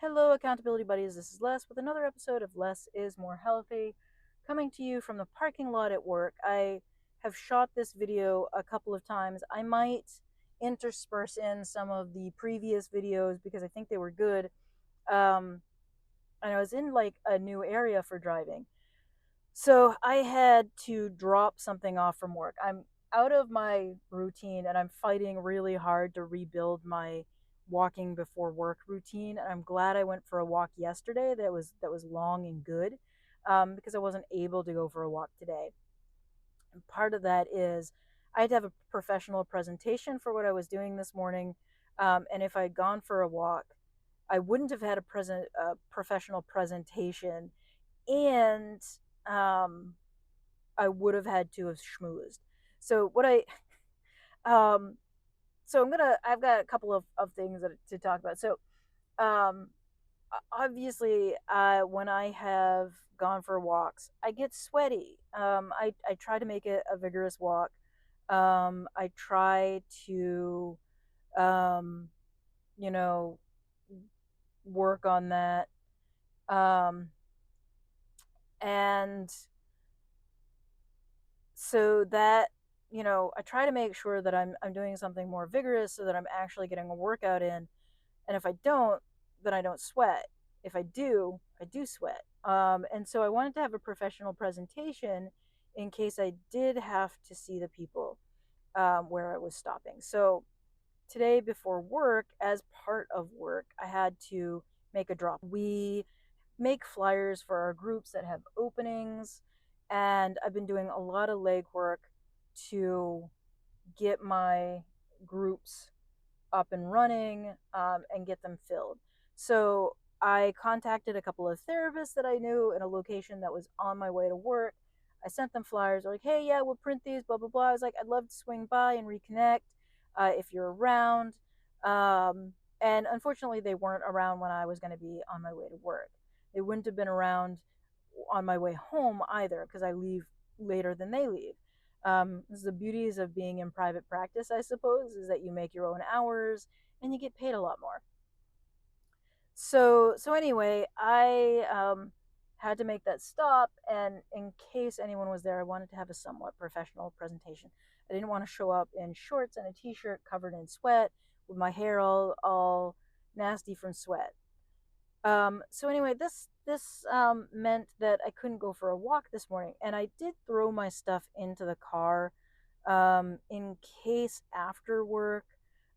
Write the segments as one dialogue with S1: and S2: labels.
S1: Hello, accountability buddies. This is Les with another episode of Less is More Healthy, coming to you from the parking lot at work. I have shot this video a couple of times. I might intersperse in some of the previous videos because I think they were good. And I was in like a new area for driving. So I had to drop something off from work. I'm out of my routine and I'm fighting really hard to rebuild my walking before work routine. And I'm glad I went for a walk yesterday. That was long and good, because I wasn't able to go for a walk today. And part of that is I had to have a professional presentation for what I was doing this morning. And if I'd gone for a walk, I wouldn't have had a professional presentation, and um, I would have had to have schmoozed. So what I um so I've got a couple of things to talk about. So um obviously, when I have gone for walks, I get sweaty. I try to make it a vigorous walk. I try to um you know work on that. Um and so that I try to make sure that I'm doing something more vigorous so that I'm actually getting a workout in. And if I don't, then I don't sweat. If I do, I do sweat. And so I wanted to have a professional presentation in case I did have to see the people where I was stopping. So today before work, as part of work, I had to make a drop. We make flyers for our groups that have openings, and I've been doing a lot of legwork to get my groups up and running, and get them filled. So I contacted a couple of therapists that I knew in a location that was on my way to work. I sent them flyers. They're like, hey, yeah, we'll print these, blah, blah, blah. I was like, I'd love to swing by and reconnect if you're around. And unfortunately, they weren't around when I was going to be on my way to work. They wouldn't have been around on my way home either because I leave later than they leave. This is the beauties of being in private practice, I suppose, is that you make your own hours and you get paid a lot more. So anyway, I had to make that stop, and in case anyone was there, I wanted to have a somewhat professional presentation. I didn't want to show up in shorts and a t-shirt covered in sweat with my hair all nasty from sweat. So anyway, this meant that I couldn't go for a walk this morning, and I did throw my stuff into the car, in case after work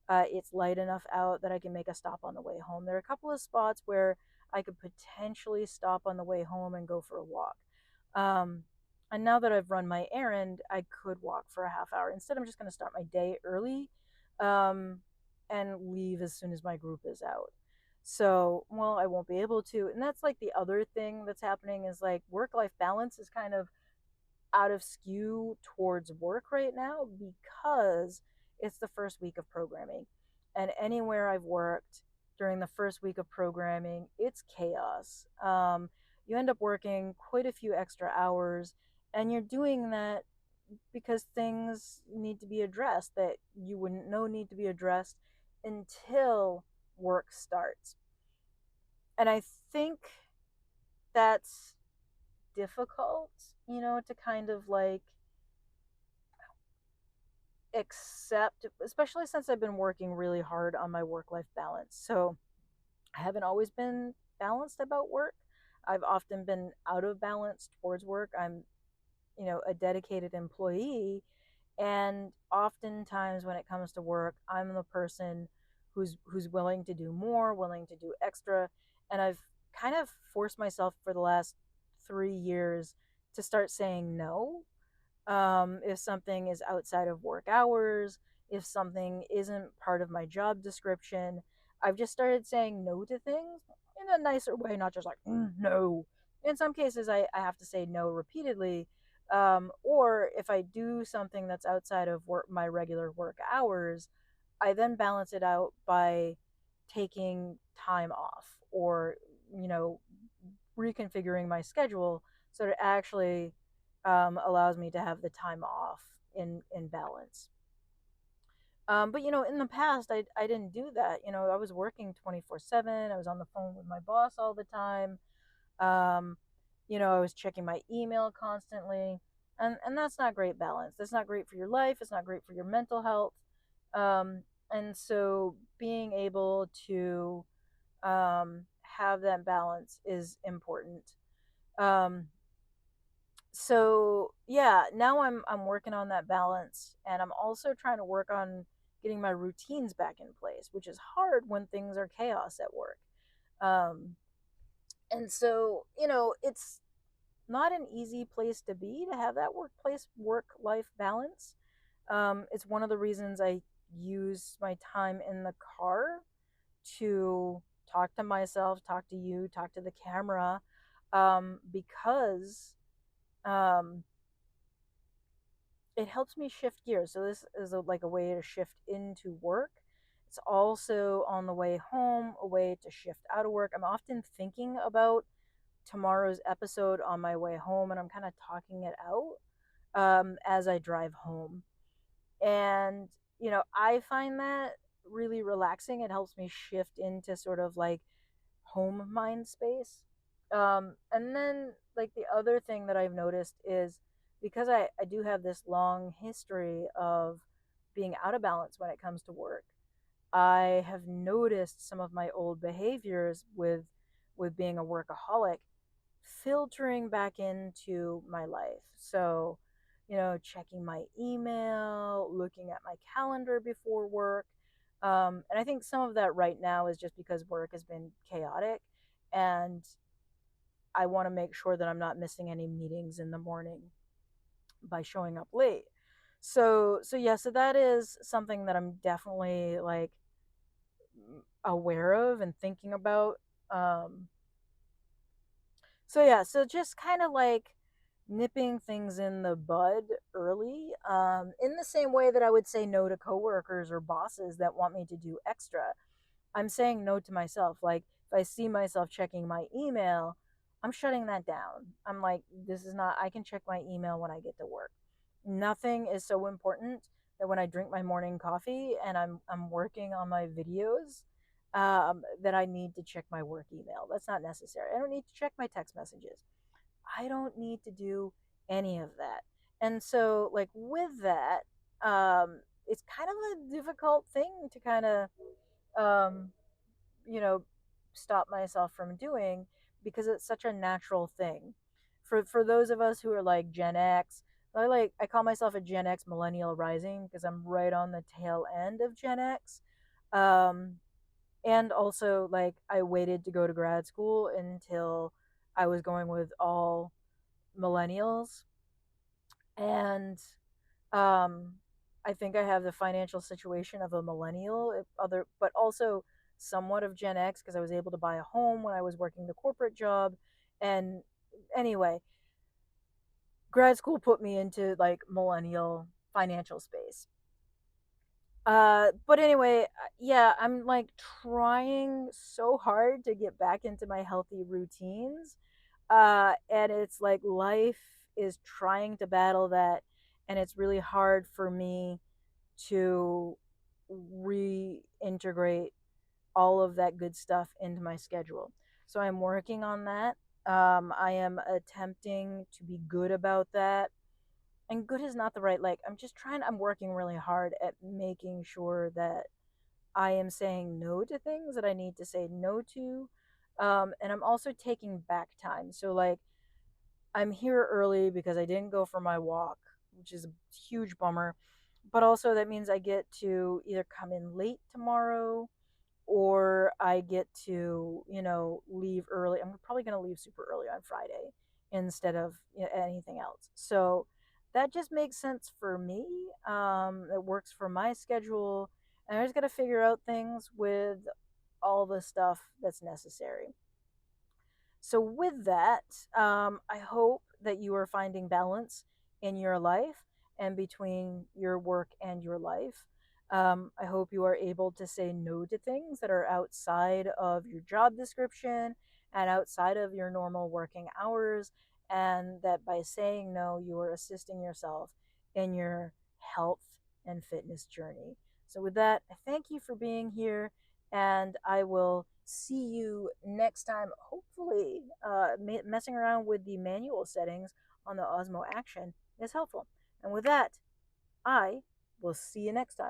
S1: it's light enough out that I can make a stop on the way home. There are a couple of spots where I could potentially stop on the way home and go for a walk. Um, and now that I've run my errand, I could walk for a half hour. Instead, I'm just going to start my day early, um, and leave as soon as my group is out. So, well, I won't be able to. And that's like the other thing that's happening is like work life balance is kind of out of skew towards work right now because it's the first week of programming. And anywhere I've worked during the first week of programming, it's chaos. You end up working quite a few extra hours, and you're doing that because things need to be addressed that you wouldn't know need to be addressed until work starts. And I think that's difficult, to kind of like accept, especially since I've been working really hard on my work life balance. So I haven't always been balanced about work. I've often been out of balance towards work. I'm, a dedicated employee. And oftentimes when it comes to work, I'm the person who's willing to do more, willing to do extra. And I've kind of forced myself for the last 3 years to start saying no, if something is outside of work hours, if something isn't part of my job description. I've just started saying no to things in a nicer way, not just like, no. In some cases, I have to say no repeatedly. Or if I do something that's outside of my regular work hours, I then balance it out by taking time off or, you know, reconfiguring my schedule so that it actually allows me to have the time off in balance. But in the past, I didn't do that. I was working 24/7. I was on the phone with my boss all the time. Um, I was checking my email constantly, and that's not great balance. That's not great for your life. It's not great for your mental health. And so being able to have that balance is important. Um, so yeah, now I'm working on that balance, and I'm also trying to work on getting my routines back in place, which is hard when things are chaos at work. Um, and so it's not an easy place to be, to have that work life balance. It's one of the reasons I use my time in the car to talk to myself, talk to you, talk to the camera, because um, it helps me shift gears. So this is like a way to shift into work. It's also on the way home, a way to shift out of work. I'm often thinking about tomorrow's episode on my way home, and I'm kind of talking it out as I drive home. And I find that really relaxing. It helps me shift into sort of like home mind space. And then, like, the other thing that I've noticed is, because I do have this long history of being out of balance when it comes to work, I have noticed some of my old behaviors with being a workaholic filtering back into my life. So, checking my email, looking at my calendar before work. And I think some of that right now is just because work has been chaotic, and I want to make sure that I'm not missing any meetings in the morning by showing up late. So yeah, so that is something that I'm definitely like aware of and thinking about. Um, so yeah, so just kind of like nipping things in the bud early, in the same way that I would say no to coworkers or bosses that want me to do extra. I'm saying no to myself. Like, if I see myself checking my email, I'm shutting that down. I'm like, this is not, I can check my email when I get to work. Nothing is so important that when I drink my morning coffee and I'm working on my videos, that I need to check my work email. That's not necessary. I don't need to check my text messages. I don't need to do any of that. And so, like, with that, it's kind of a difficult thing to kind of um, you know, stop myself from doing, because it's such a natural thing. For those of us who are like Gen X, I call myself a Gen X millennial rising, because I'm right on the tail end of Gen X. Um, and also, like, I waited to go to grad school until I was going with all millennials, and um, I think I have the financial situation of a millennial, but also somewhat of Gen X, because I was able to buy a home when I was working the corporate job. And anyway, grad school put me into like millennial financial space. But anyway, yeah, I'm like trying so hard to get back into my healthy routines. And it's like life is trying to battle that, and it's really hard for me to reintegrate all of that good stuff into my schedule. So I'm working on that. I am attempting to be good about that. And good is not the right, like, I'm working really hard at making sure that I am saying no to things that I need to say no to. And I'm also taking back time. So, like, I'm here early because I didn't go for my walk, which is a huge bummer. But also, that means I get to either come in late tomorrow, or I get to, leave early. I'm probably going to leave super early on Friday instead of anything else. So that just makes sense for me. It works for my schedule. And I just got to figure out things with all the stuff that's necessary. So, with that, I hope that you are finding balance in your life and between your work and your life. I hope you are able to say no to things that are outside of your job description and outside of your normal working hours, and that by saying no, you are assisting yourself in your health and fitness journey. So, with that, I thank you for being here, and I will see you next time. Hopefully, messing around with the manual settings on the Osmo Action is helpful. And with that, I will see you next time.